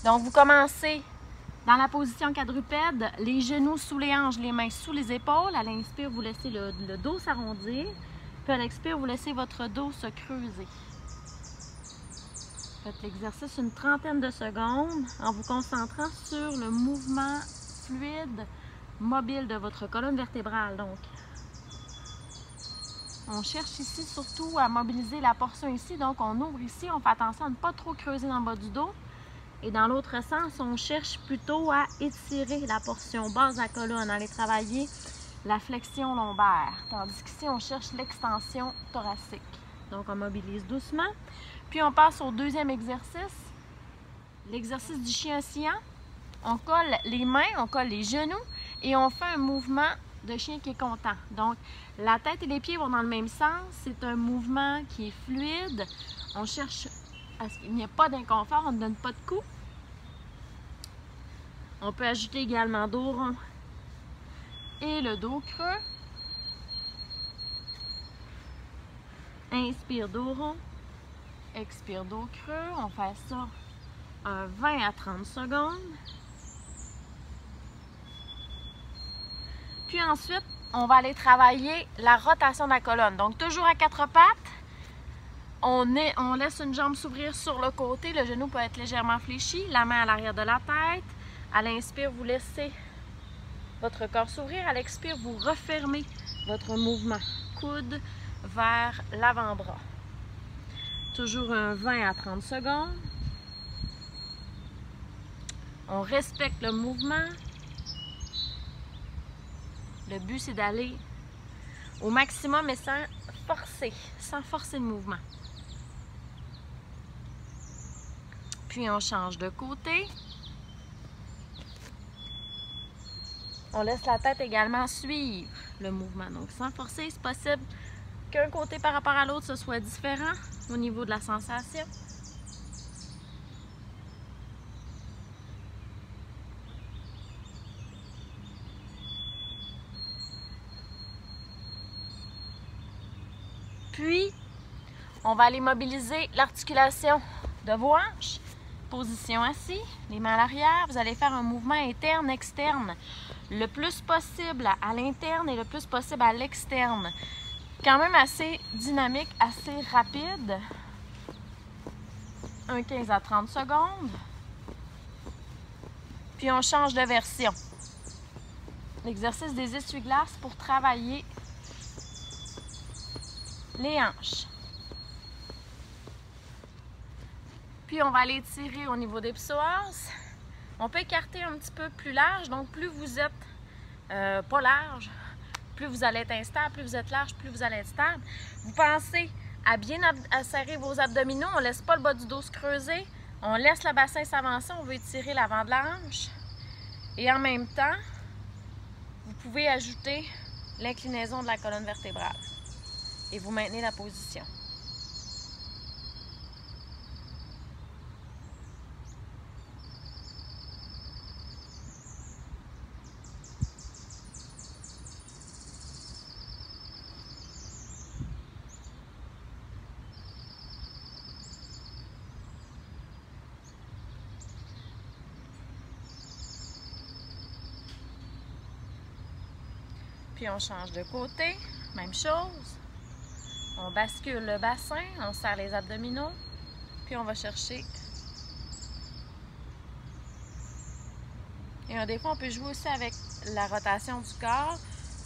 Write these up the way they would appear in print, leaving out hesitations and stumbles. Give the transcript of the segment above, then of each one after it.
Donc, vous commencez dans la position quadrupède, les genoux sous les hanches, les mains sous les épaules. À l'inspire, vous laissez le dos s'arrondir. Puis à l'expire, vous laissez votre dos se creuser. Faites l'exercice une trentaine de secondes en vous concentrant sur le mouvement fluide, mobile de votre colonne vertébrale. Donc, on cherche ici surtout à mobiliser la portion ici. Donc, on ouvre ici, on fait attention à ne pas trop creuser dans le bas du dos. Et dans l'autre sens, on cherche plutôt à étirer la portion basse de la colonne, à aller travailler la flexion lombaire. Tandis qu'ici, on cherche l'extension thoracique. Donc, on mobilise doucement. Puis, on passe au deuxième exercice, l'exercice du chien oscillant. On colle les mains, on colle les genoux et on fait un mouvement de chien qui est content. Donc, la tête et les pieds vont dans le même sens. C'est un mouvement qui est fluide. On cherche à ce qu'il n'y ait pas d'inconfort, on ne donne pas de coups. On peut ajouter également dos rond et le dos creux. Inspire, dos rond. Expire, dos creux. On fait ça un 20 à 30 secondes. Puis ensuite, on va aller travailler la rotation de la colonne. Donc, toujours à quatre pattes. On laisse une jambe s'ouvrir sur le côté. Le genou peut être légèrement fléchi. La main à l'arrière de la tête. À l'inspire, vous laissez votre corps s'ouvrir. À l'expire, vous refermez votre mouvement. Coude vers l'avant-bras. Toujours un 20 à 30 secondes. On respecte le mouvement. Le but, c'est d'aller au maximum et sans forcer le mouvement. Puis, on change de côté. On laisse la tête également suivre le mouvement. Donc, sans forcer, c'est possible qu'un côté par rapport à l'autre, ce soit différent au niveau de la sensation. Puis, on va aller mobiliser l'articulation de vos hanches. Position assis, les mains à l'arrière. Vous allez faire un mouvement interne-externe. Le plus possible à l'interne et le plus possible à l'externe. Quand même assez dynamique, assez rapide. Un 15 à 30 secondes. Puis on change de version. L'exercice des essuie-glaces pour travailler les hanches. Puis on va aller tirer au niveau des psoas. On peut écarter un petit peu plus large. Donc plus vous êtes pas large, plus vous allez être instable. Plus vous êtes large, plus vous allez être stable. Vous pensez à bien serrer vos abdominaux. On ne laisse pas le bas du dos se creuser. On laisse le bassin s'avancer. On veut étirer l'avant de la hanche. Et en même temps, vous pouvez ajouter l'inclinaison de la colonne vertébrale. Et vous maintenez la position. Puis on change de côté, même chose. On bascule le bassin, on serre les abdominaux, puis on va chercher. Et des fois, on peut jouer aussi avec la rotation du corps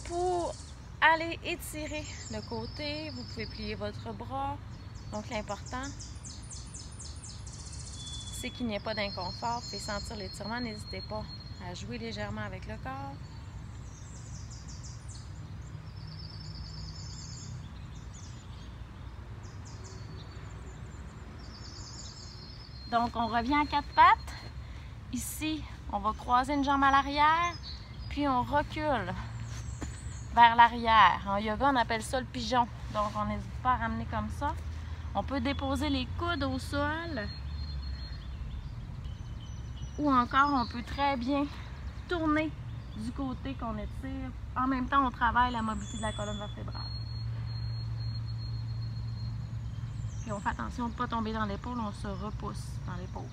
pour aller étirer le côté. Vous pouvez plier votre bras. Donc l'important, c'est qu'il n'y ait pas d'inconfort. Vous pouvez sentir l'étirement, n'hésitez pas à jouer légèrement avec le corps. Donc, on revient à quatre pattes. Ici, on va croiser une jambe à l'arrière, puis on recule vers l'arrière. En yoga, on appelle ça le pigeon. Donc, on n'hésite pas à ramener comme ça. On peut déposer les coudes au sol. Ou encore, on peut très bien tourner du côté qu'on étire. En même temps, on travaille la mobilité de la colonne vertébrale. Puis on fait attention de ne pas tomber dans l'épaule, on se repousse dans l'épaule.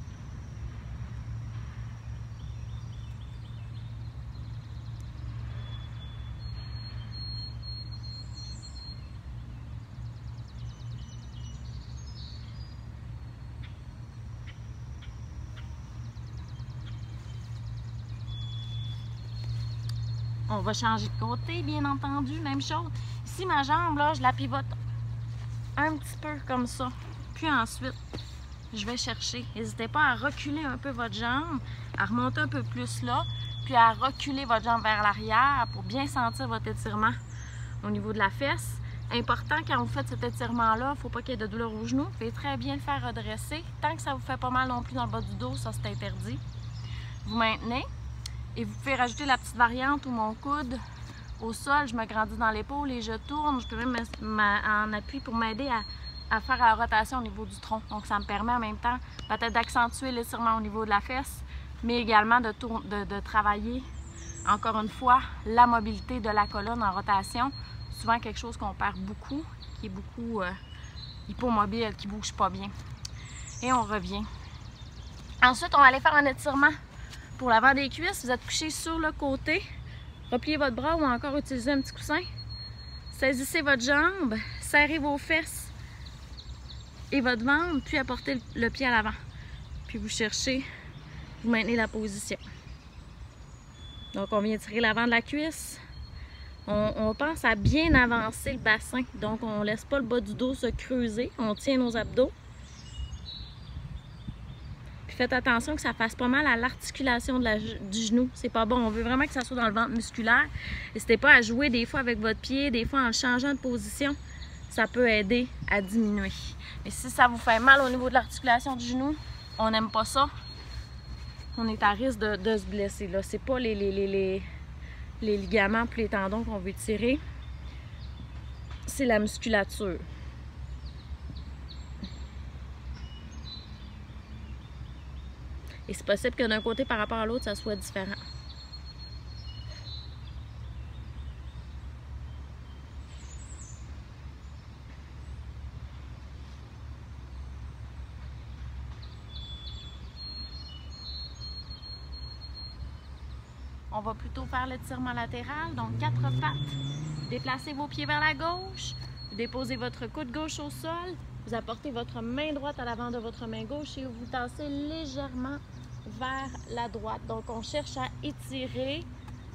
On va changer de côté, bien entendu, même chose. Ici, ma jambe, là, je la pivote un petit peu comme ça. Puis ensuite, je vais chercher. N'hésitez pas à reculer un peu votre jambe, à remonter un peu plus là, puis à reculer votre jambe vers l'arrière pour bien sentir votre étirement au niveau de la fesse. Important, quand vous faites cet étirement-là, il ne faut pas qu'il y ait de douleur au genou. Vous pouvez très bien le faire redresser. Tant que ça ne vous fait pas mal non plus dans le bas du dos, ça c'est interdit. Vous maintenez et vous pouvez rajouter la petite variante où mon coude au sol, je me grandis dans l'épaule et je tourne. Je peux même en appui pour m'aider à faire la rotation au niveau du tronc. Donc ça me permet en même temps peut-être d'accentuer l'étirement au niveau de la fesse, mais également de travailler, encore une fois, la mobilité de la colonne en rotation. Souvent quelque chose qu'on perd beaucoup, qui est beaucoup hypomobile, qui ne bouge pas bien. Et on revient. Ensuite, on va aller faire un étirement pour l'avant des cuisses. Vous êtes couché sur le côté. Repliez votre bras ou encore utilisez un petit coussin. Saisissez votre jambe, serrez vos fesses et votre ventre, puis apportez le pied à l'avant. Puis vous cherchez, vous maintenez la position. Donc on vient tirer l'avant de la cuisse. On pense à bien avancer le bassin. Donc on ne laisse pas le bas du dos se creuser. On tient nos abdos. Puis faites attention que ça fasse pas mal à l'articulation du genou. C'est pas bon. On veut vraiment que ça soit dans le ventre musculaire. N'hésitez pas à jouer des fois avec votre pied, des fois en le changeant de position. Ça peut aider à diminuer. Mais si ça vous fait mal au niveau de l'articulation du genou, on n'aime pas ça. On est à risque de se blesser. Là, c'est pas les ligaments puis les tendons qu'on veut tirer, c'est la musculature. Et c'est possible que d'un côté par rapport à l'autre, ça soit différent. On va plutôt faire l'étirement latéral, donc 4 pattes. Déplacez vos pieds vers la gauche, vous déposez votre coude gauche au sol, vous apportez votre main droite à l'avant de votre main gauche et vous tassez légèrement vers la droite. Donc on cherche à étirer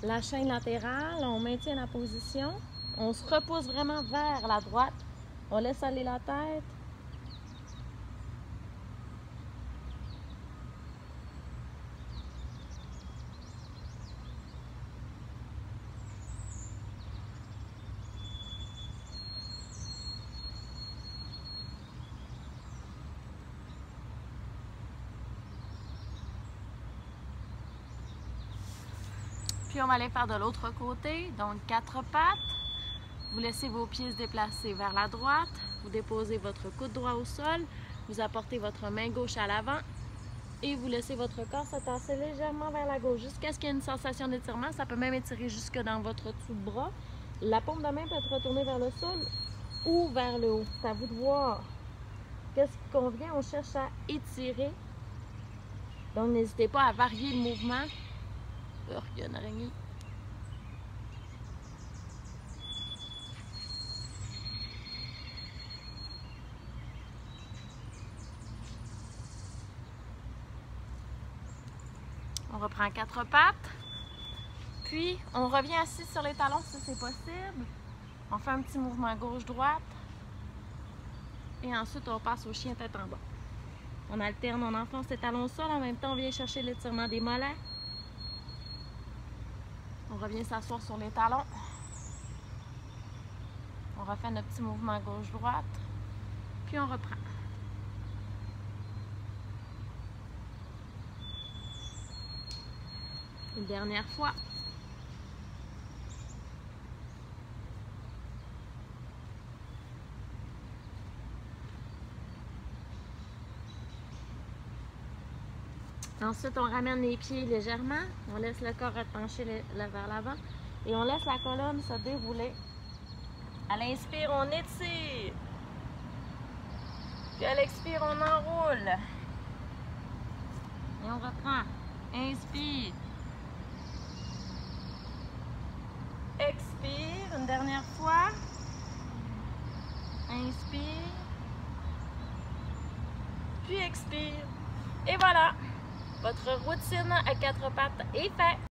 la chaîne latérale, on maintient la position, on se repousse vraiment vers la droite, on laisse aller la tête. Puis on va aller faire de l'autre côté, donc 4 pattes. Vous laissez vos pieds se déplacer vers la droite. Vous déposez votre coude droit au sol. Vous apportez votre main gauche à l'avant. Et vous laissez votre corps se tasser légèrement vers la gauche jusqu'à ce qu'il y ait une sensation d'étirement. Ça peut même étirer jusque dans votre dessous de bras. La paume de main peut être retournée vers le sol ou vers le haut. C'est à vous de voir qu'est-ce qui convient. On cherche à étirer. Donc n'hésitez pas à varier le mouvement. Il y a une araignée. On reprend 4 pattes. Puis, on revient assis sur les talons si c'est possible. On fait un petit mouvement gauche-droite. Et ensuite, on passe au chien tête en bas. On alterne, on enfonce les talons au sol. En même temps, on vient chercher l'étirement des mollets. On revient s'asseoir sur les talons. On refait notre petit mouvement gauche-droite. Puis on reprend. Une dernière fois. Ensuite, on ramène les pieds légèrement. On laisse le corps pencher vers l'avant. Et on laisse la colonne se dérouler. À l'inspire, on étire. Puis à l'expire, on enroule. Et on reprend. Inspire. Expire. Une dernière fois. Inspire. Puis expire. Et voilà. Votre routine à 4 pattes est faite.